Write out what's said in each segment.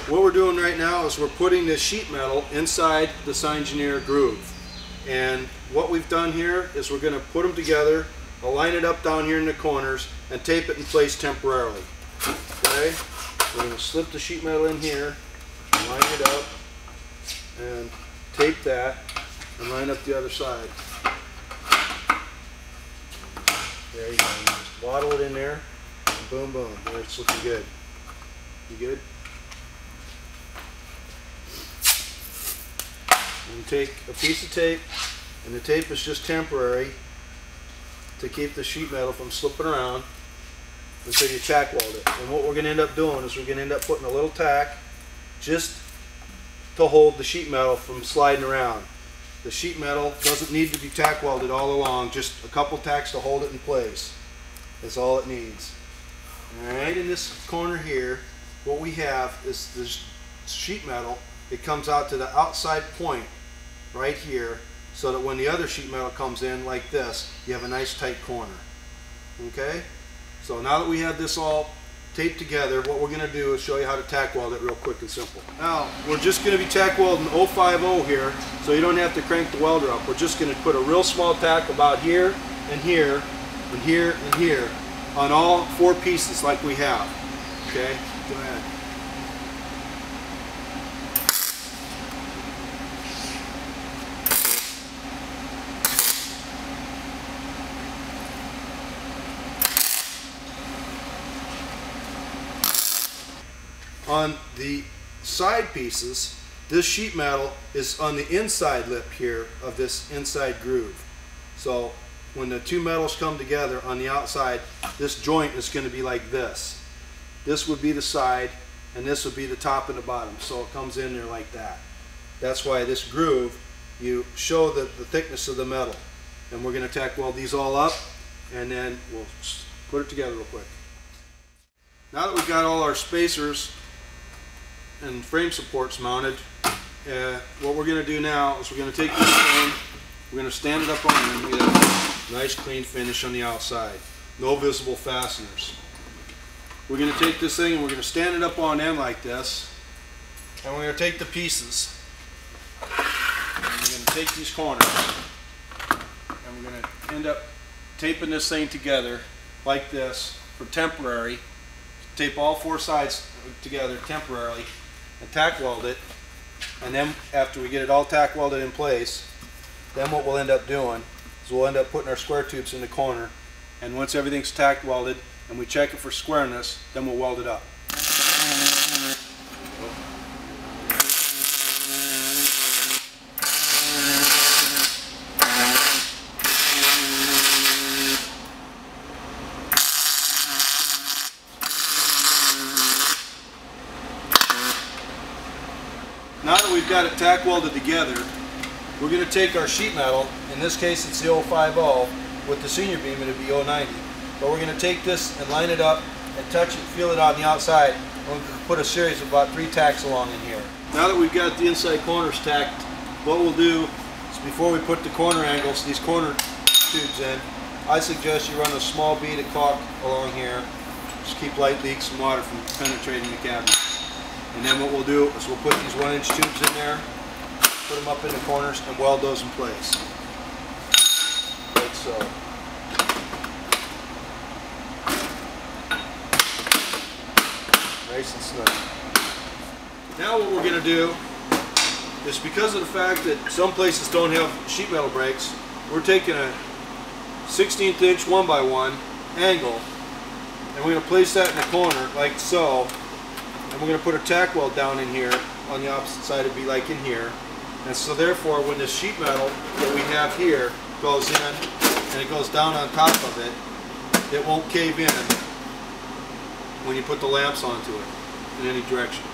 What we're doing right now is we're putting this sheet metal inside the SIGNgineer groove. And what we've done here is we're going to put them together, align it up down here in the corners, and tape it in place temporarily. Okay? We're going to slip the sheet metal in here, line it up, and tape that, and line up the other side. There you go. You just waddle it in there, and boom, boom. There, it's looking good. You good? And take a piece of tape, and the tape is just temporary to keep the sheet metal from slipping around until you tack weld it. And what we're going to end up doing is we're going to end up putting a little tack just to hold the sheet metal from sliding around. The sheet metal doesn't need to be tack welded all along, just a couple tacks to hold it in place. That's all it needs. Alright, in this corner here, what we have is this sheet metal. It comes out to the outside point right here, so that when the other sheet metal comes in like this, you have a nice tight corner. Okay? So now that we have this all taped together, what we're going to do is show you how to tack weld it real quick and simple. Now, we're just going to be tack welding 050 here, so you don't have to crank the welder up. We're just going to put a real small tack about here and here and here and here on all 4 pieces like we have. Okay? Go ahead. On the side pieces, this sheet metal is on the inside lip here of this inside groove. So when the 2 metals come together on the outside, this joint is going to be like this. This would be the side, and this would be the top and the bottom. So it comes in there like that. That's why this groove, you show the thickness of the metal. And we're going to tack weld these all up, and then we'll put it together real quick. Now that we've got all our spacers and frame supports mounted, what we're going to do now is we're going to take this frame, we're going to stand it up on end, we have a nice clean finish on the outside, no visible fasteners. We're going to take this thing and we're going to stand it up on end like this, and we're going to take the pieces, and we're going to take these corners, and we're going to end up taping this thing together like this for temporary. Tape all 4 sides together temporarily and tack weld it, and then after we get it all tack welded in place, then what we'll end up doing is we'll end up putting our square tubes in the corner, and once everything's tack welded and we check it for squareness, then we'll weld it up. Now that we've got it tack welded together, we're going to take our sheet metal, in this case it's the 050, with the senior beam it'd be 090, but we're going to take this and line it up and touch it, feel it on the outside, and we're going to put a series of about 3 tacks along in here. Now that we've got the inside corners tacked, what we'll do is before we put the corner angles, these corner tubes in, I suggest you run a small bead of caulk along here, just keep light leaks and water from penetrating the cabinet. And then what we'll do is we'll put these 1-inch tubes in there, put them up in the corners, and weld those in place. Like so. Nice and snug. Now what we're going to do is, because of the fact that some places don't have sheet metal brakes, we're taking a 1/16 inch 1x1 angle, and we're going to place that in the corner like so. And we're going to put a tack weld down in here. On the opposite side it'd be like in here. And so therefore when this sheet metal that we have here goes in and it goes down on top of it, it won't cave in when you put the lamps onto it in any direction.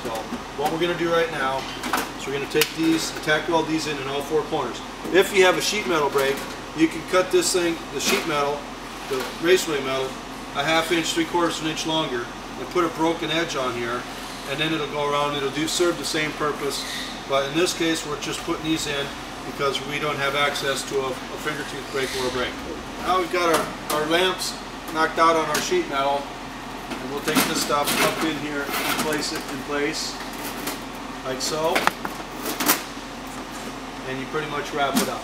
So what we're going to do right now is we're going to take these and tack weld these in all 4 corners. If you have a sheet metal brake, you can cut this thing, the sheet metal, the raceway metal, a 1/2 inch, 3/4 inch longer, and put a broken edge on here, and then it'll go around. It'll serve the same purpose, but in this case we're just putting these in because we don't have access to a finger tooth brake or a brake. Now we've got our lamps knocked out on our sheet metal, and And we'll take this stuff up in here and place it in place, like so. And you pretty much wrap it up.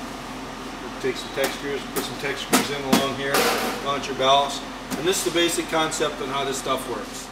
Take some textures, put some textures in along here, launch your ballast. And this is the basic concept on how this stuff works.